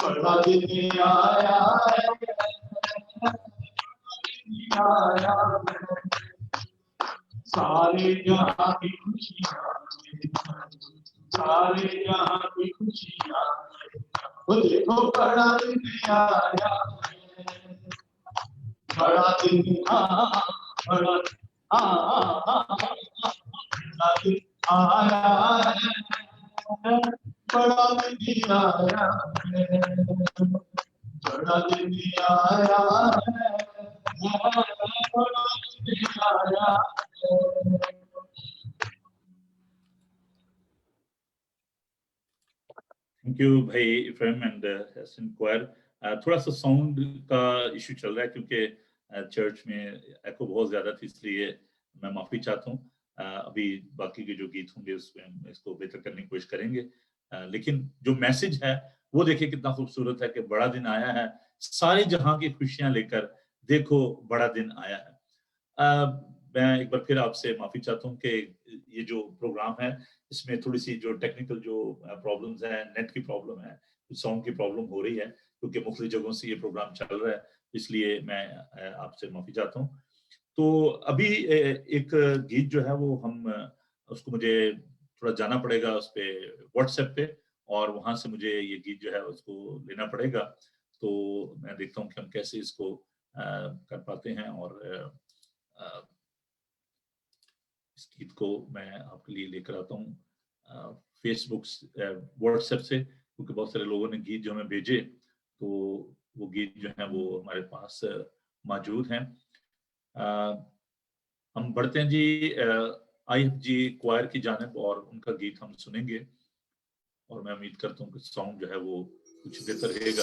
बड़ा दिन आया है, आया है। सारे जहां की खुशियां, सारे जहां की खुशियां, वो देखो बड़ा दिन आया है, बड़ा दिन, बड़ा बड़ा दिन आया है, बड़ा दिन आया है, बड़ा दिन आया है, बड़ा दिन आया है। थैंक यू भाई इफ्राहिम एंड हसन क्वायर। थोड़ा सा साउंड का इशू चल रहा है क्योंकि चर्च में एको बहुत ज्यादा थी, इसलिए मैं माफी चाहता हूँ। अभी बाकी के जो गीत होंगे उसमें हम इसको बेहतर करने की कोशिश करेंगे। लेकिन जो मैसेज है वो देखिए कितना खूबसूरत है कि बड़ा दिन आया है, सारे जहां की खुशियां लेकर देखो बड़ा दिन आया है। मैं एक बार फिर आपसे माफी चाहता हूँ कि ये जो प्रोग्राम है इसमें थोड़ी सी जो टेक्निकल जो प्रॉब्लम्स हैं, नेट की प्रॉब्लम है, कुछ साउंड की प्रॉब्लम हो रही है क्योंकि मुख्तलिफ जगहों से ये प्रोग्राम चल रहा है, इसलिए मैं आपसे माफी चाहता हूँ। तो अभी एक गीत जो है वो हम उसको मुझे थोड़ा जाना पड़ेगा उस पे व्हाट्सएप पे, और वहां से मुझे ये गीत जो है उसको लेना पड़ेगा। तो मैं देखता हूँ कि हम कैसे इसको कर पाते हैं, और इस गीत को मैं आपके लिए लेकर आता हूँ फेसबुक व्हाट्सएप से, क्योंकि बहुत सारे लोगों ने गीत जो हमें भेजे तो वो गीत जो है वो हमारे पास मौजूद हैं। हम बढ़ते हैं जी IFG क्वायर की जानिब और उनका गीत हम सुनेंगे, और मैं उम्मीद करता हूँ कि साउंड जो है वो कुछ बेहतर रहेगा।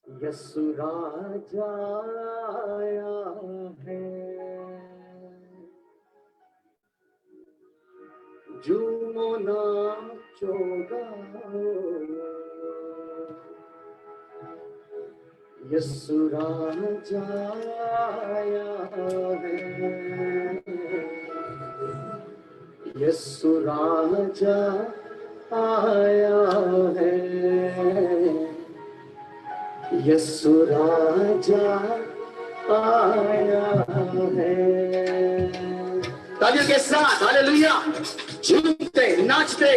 यीशु राजा आया है, झूमो नाचो गाओ, यीशु राजा आया है, यीशु राजा आया है, यीशु राजा आया है। तालियों के साथ हालेलुया, झूमते नाचते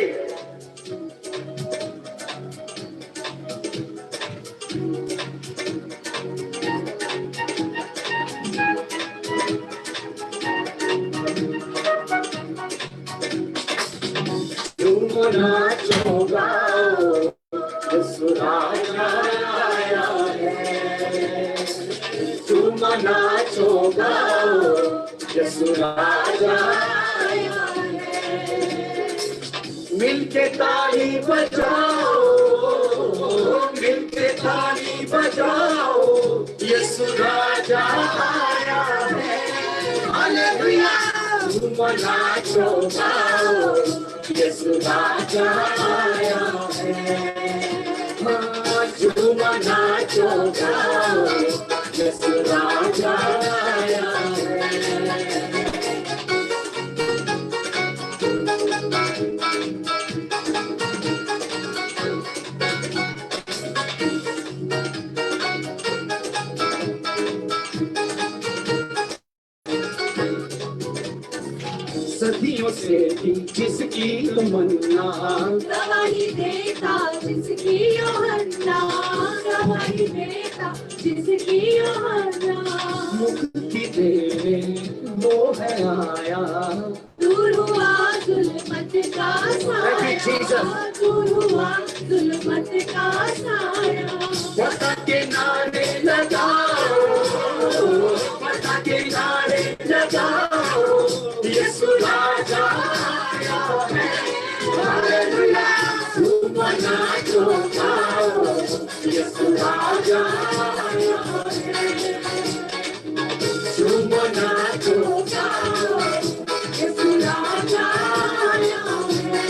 झूमो नाचो गाओ, यीशु राजा आया है, झूमो नाचो गाओ, यीशु राजा आया है। मिलके ताली बजाओ, मिलके ताली बजाओ, यीशु राजा आया है। हालेलुया, झूमो नाचो गाओ, यीशु राजा आया है। झूमो नाचो गाओ, यीशु राजा आया है। से थी जिसकी तमन्ना, गवाही देता जिसकी यूहन्ना, गवाही देता जिसकी यूहन्ना। मुक्ति देने वो है आया, दूर हुआ जुल्मत का साया, दूर हुआ जुल्मत का साया। पता के नारे लगाओ, पता के नारे लगाओ, यीशु राजा आया है। हालेलुया, तुम नाचो गाओ, यीशु राजा आया है। तुम नाचो गाओ, यीशु राजा आया है।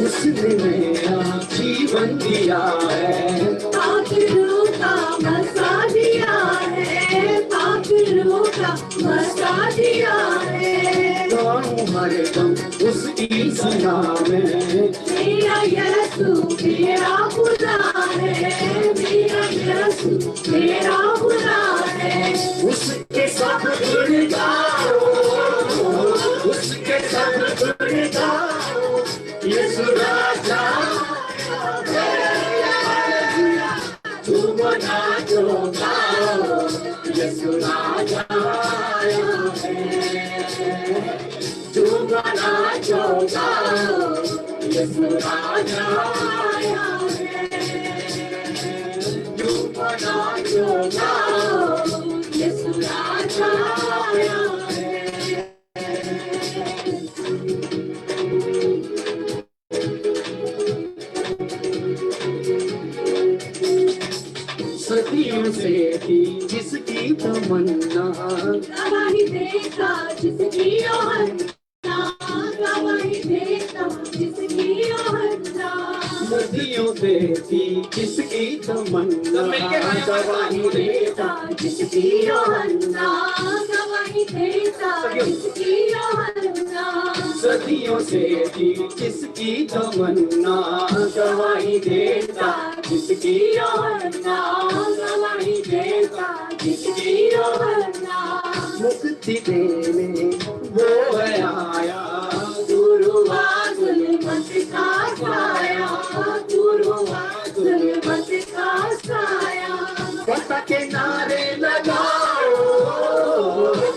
उसने मेरा जीवन दिया है, पापियों का मसा दिया है, पापियों का मसा दिया है। गाऊं हरदम उसकी सना में, मेरा यीशु मेरा खुदा है, मेरा यीशु मेरा खुदा है। उसके सब गुण गाओ, उसके सब गुण गाओ, यीशु राजा है। तुम नाचो गाओ, यीशु राजा है। तुम नाचो गाओ, यीशु राजा है। तुम नाचो गाओ, यीशु राजा है। सदियों से थी जिसकी तमन्ना, गवाही देता जिसकी यूहन्ना, गवाही देता जिसकी यूहन्ना। सदियों से थी जिसकी तमन्ना, गवाही देता जिसकी यूहन्ना, गवाही देता जिसकी यूहन्ना। सदियों से थी जिसकी तमन्ना, गवाही देता जिसकी यूहन्ना, गवाही देता जिसकी यूहन्ना। मुक्ति देने वो है आया, दूर हुआ जुल्मत का साया, दूर हुआ जुल्मत का साया। पता के नारे लगाओ,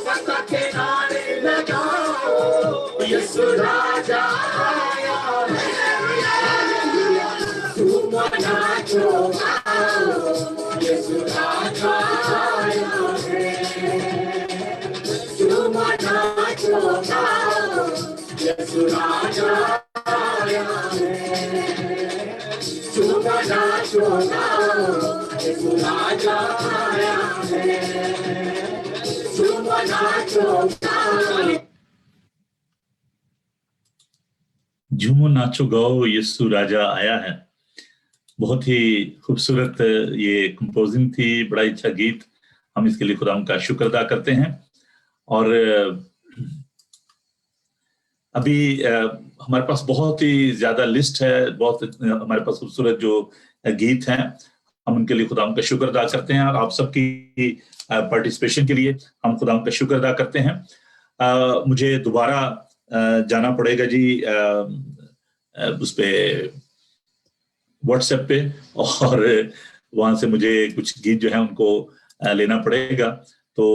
पता के नारे लगाओ, यीशु राजा आया है। तुम नाचो गाओ, यीशु राजा आया है। तुम नाचो गाओ, यीशु राजा आया है। तुम नाचो गाओ, यीशु राजा आया है। तुम नाचो गाओ। झूमो नाचो गाओ यीशु राजा आया है। बहुत ही खूबसूरत ये कंपोजिंग थी, बड़ा अच्छा गीत। हम इसके लिए खुदा का शुक्र अदा करते हैं। और अभी हमारे पास बहुत ही ज्यादा लिस्ट है, बहुत हमारे पास खूबसूरत जो गीत हैं, हम उनके लिए खुदा का शुक्र अदा करते हैं। और आप सबकी पार्टिसिपेशन के लिए हम खुदा का शुक्र अदा करते हैं। मुझे दोबारा जाना पड़ेगा जी उस पे व्हाट्सएप पे, और वहां से मुझे कुछ गीत जो है उनको लेना पड़ेगा। तो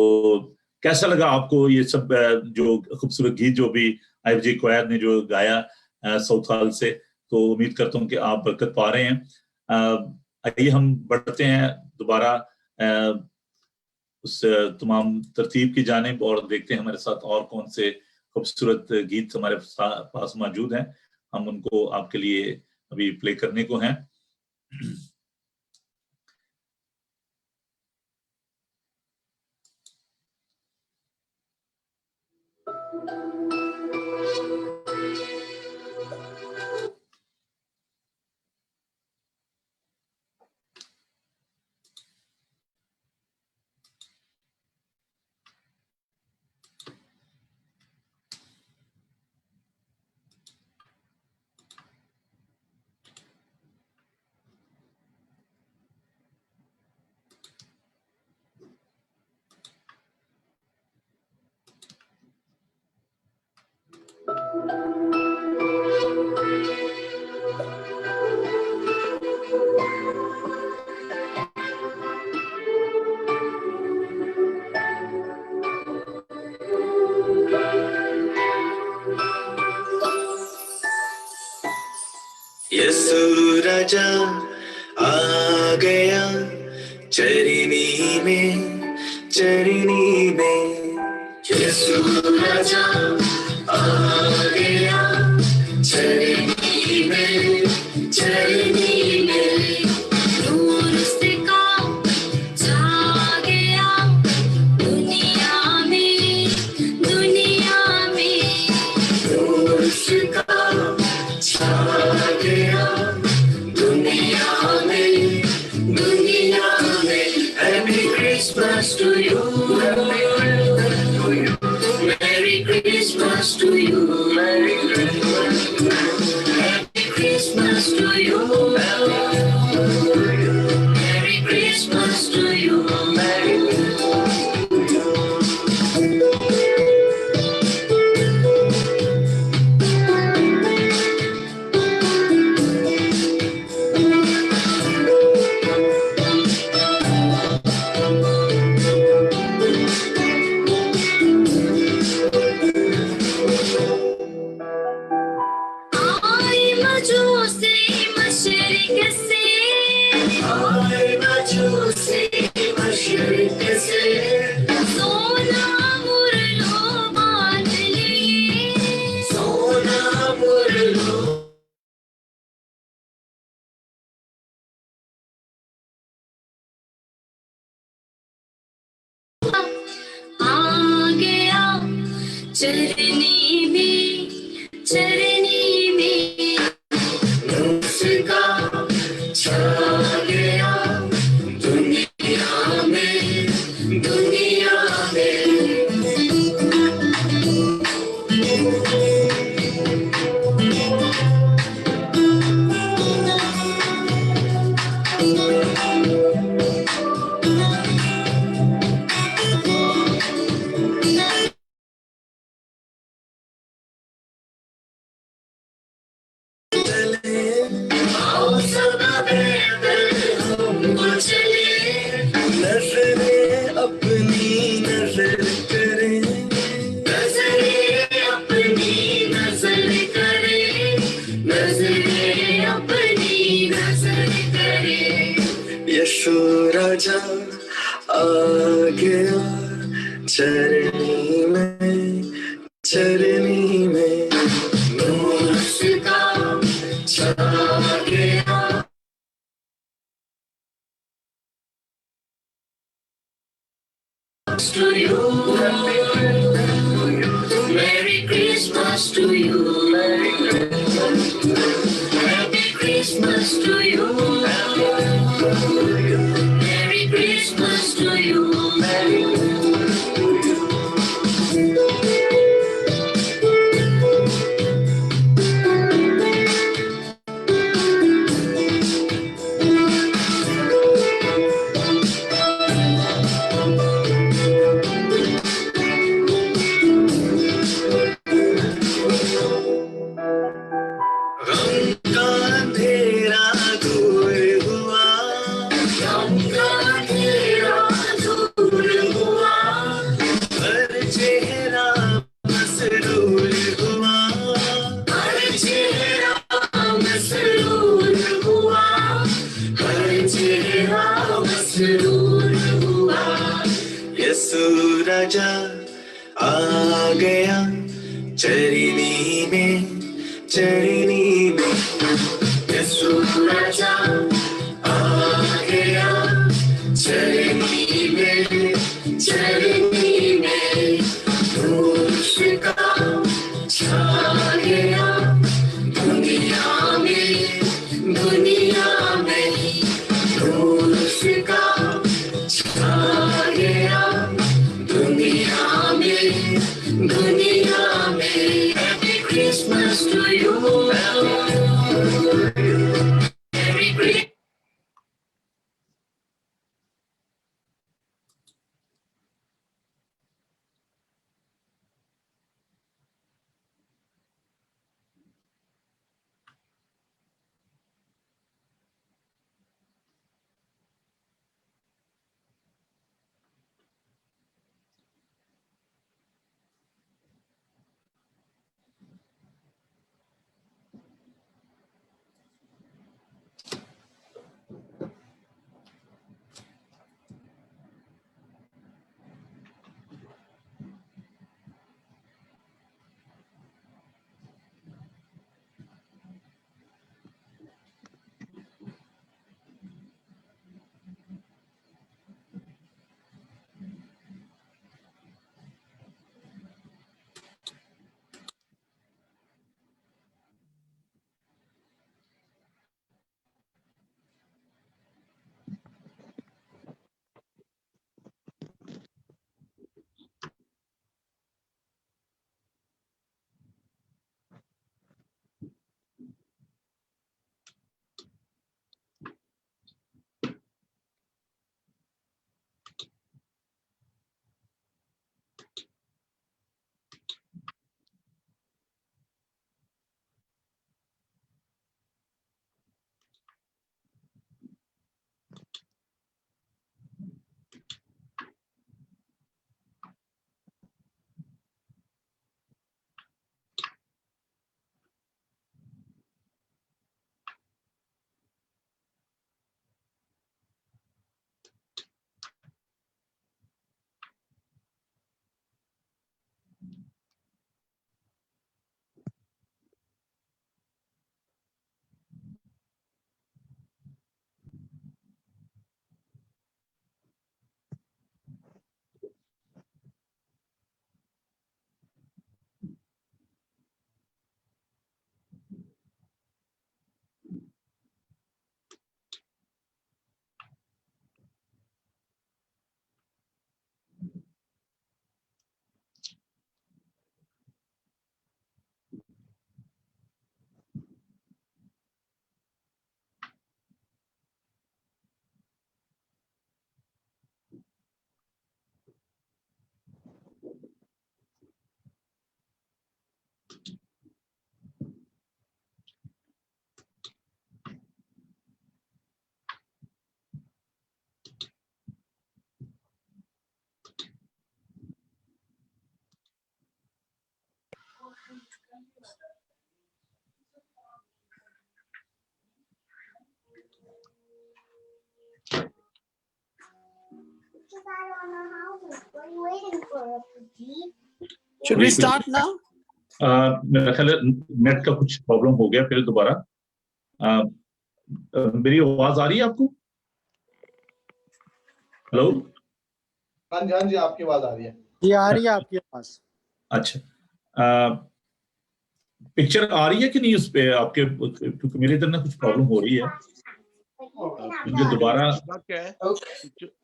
कैसा लगा आपको ये सब जो खूबसूरत गीत जो भी IFG क्वायर ने जो गाया साउथ हॉल से? तो उम्मीद करता हूँ कि आप बरकत पा रहे हैं। आइए हम बढ़ते हैं दोबारा उस तमाम तरतीब की जानिब और देखते हैं हमारे साथ और कौन से खूबसूरत गीत हमारे पास मौजूद हैं। हम उनको आपके लिए अभी प्ले करने को हैं। यीशु राजा आ गया चरनी में यीशु राजा आ गया चरनी में नूर उसका छा गया दुनिया में नूर उसका छा गया दुनिया में Happy Christmas to you, Merry Christmas to you, Merry Christmas to you, Merry Christmas to you, Merry सोना मुरलो बांध लिए आ गया चरनी में उसका छा गया दुनिया में आओ सब हमको चले नजरें अपनी नजर करें यीशु राजा आ गया चरनी में नूर उसका छा गया to you, Merry Christmas to you, Happy Christmas to you, Merry Christmas to you, यीशु राजा आ गया चरनी में यीशु राजा आ गया चरनी में नूर उसका छा गया दुनिया में नूर उसका छा गया दुनिया में Happy Christmas to you. Should we start now? मेरा ख्याल है नेट का कुछ प्रॉब्लम हो गया, फिर दोबारा मेरी आवाज आ रही है आपको? हेलो? हाँ जी आपकी आवाज आ रही है। ये आ रही है आपकी आवाज। अच्छा, पिक्चर आ रही है कि नहीं उस पे आपके? क्योंकि मेरे इधर ना कुछ प्रॉब्लम हो रही है, मुझे दोबारा क्या है,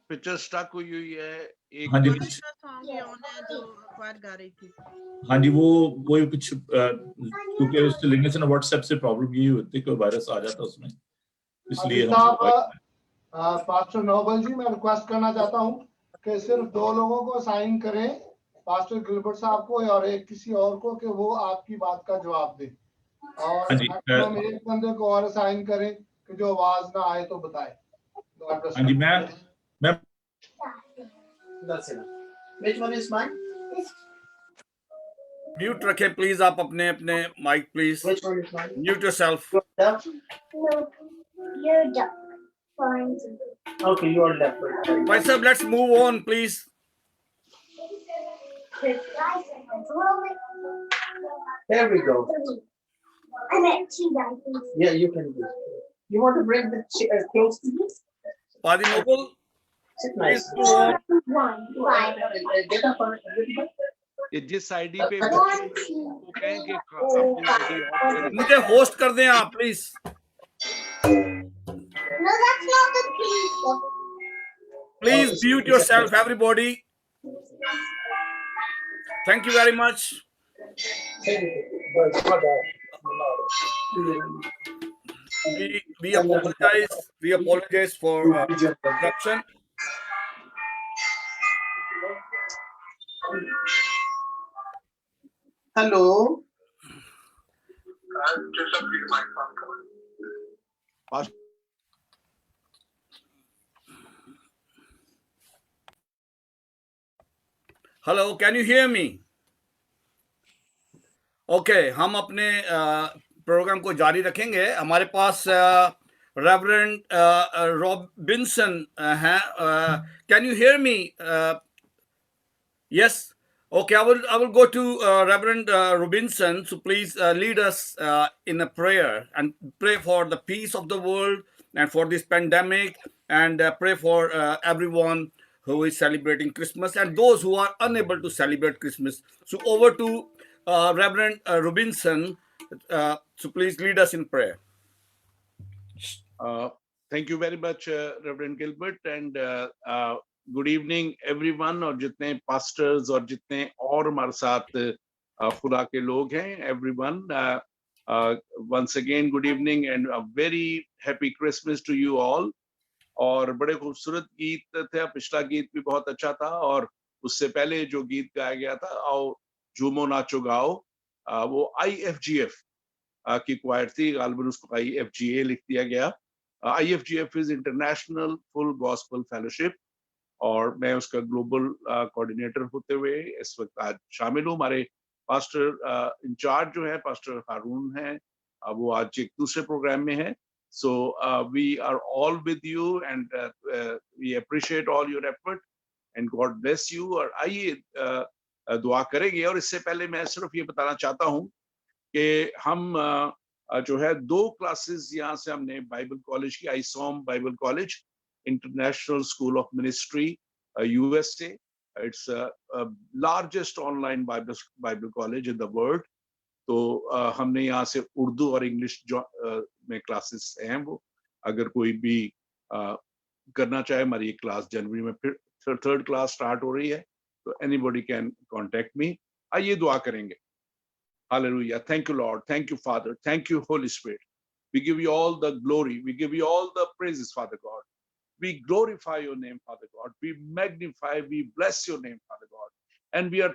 पिक्चर स्टक हुई है। एक हाँ जी कौन कुछ, सा सॉन्ग ये ऑन है जो अखबार गा रही थी? हाँ जी वो कुछ क्योंकि उससे लिंक से ना व्हाट्सएप से प्रॉब्लम यही होती है कि वायरस आ जाता है उसमें, इसलिए हम पास्टर नोबल जी, मैं रिक्वेस्ट करना चाहता हूँ कि सिर्फ 2 लोगों को साइन करें, पास्टर गिलबर्ट साहब को और एक किसी और को, कि वो आपकी बात का जवाब दे, और हाँ जी मैक्सिमम एक बंदे को और साइन करें कि जो आवाज ना आए तो बताए। हाँ जी मैं Which one is mine? Mute रखें प्लीज, आप अपने अपने mic please Which one is mine? Mute yourself. Left? You're done. Fine. Okay, you are left. भाई साहब, let's move on please. There we go. I'm at 2 guys. Yeah, you can do it. You want to bring the chair close to you? Padri Noble, Sit please nice. move on. 1, 5. Get up on it. ये जिस आईडी पे वो कहें कि अपनी आईडी ऑफ करें। मुझे होस्ट कर दें आप please. No, that's not the people. Please mute yourself, everybody. Thank you very much. We apologize for interruption. Hello. Hello, can you hear me? Okay, हम अपने प्रोग्राम को जारी रखेंगे। हमारे पास रेवरेंड रॉबिन्सन हैं। Can you hear me? Yes. Okay, I will go to Reverend Robinson. So please lead us in a prayer and pray for the peace of the world and for this pandemic, and pray for everyone who is celebrating Christmas and those who are unable to celebrate Christmas. So over to Reverend Robinson. So please lead us in prayer. Thank you very much, Reverend Gilbert, and good evening everyone, और जितने pastors और जितने और हमारे साथ खुदा के लोग हैं, everyone, once again good evening and a very happy Christmas to you all. और बड़े खूबसूरत गीत थे, पिछला गीत भी बहुत अच्छा था, और उससे पहले जो गीत गाया गया था, आओ झूमो नाचो गाओ, वो IFGF की क्वायर थी, गालिबन उसको IFGA लिख दिया गया। IFGF is international full gospel fellowship, और मैं उसका ग्लोबल कोऑर्डिनेटर होते हुए इस वक्त आज शामिल हूँ। हमारे पास्टर इंचार्ज जो है पास्टर हारून हैं, वो आज एक दूसरे प्रोग्राम में है। So we are all with you, and we appreciate all your effort, and God bless you। और आइए दुआ करेंगे। और इससे पहले मैं सिर्फ ये बताना चाहता हूँ कि हम जो है 2 क्लासेस यहाँ से हमने बाइबल कॉलेज की, ISOM Bible college, international school of ministry, USA। It's largest online Bible college in the world। तो हमने यहाँ से उर्दू और इंग्लिश में क्लासेस हैं। वो अगर कोई भी करना चाहे, हमारी ये क्लास जनवरी में फिर 3rd क्लास स्टार्ट हो रही है, तो एनीबॉडी कैन कांटेक्ट मी। आइए दुआ करेंगे। Hallelujah. Thank you Lord, thank you father, thank you Holi spirit. We give you all the glory, we give you all the praises, Father God। We glorify your name, Father God। We magnify, we bless your name, Father God। And we are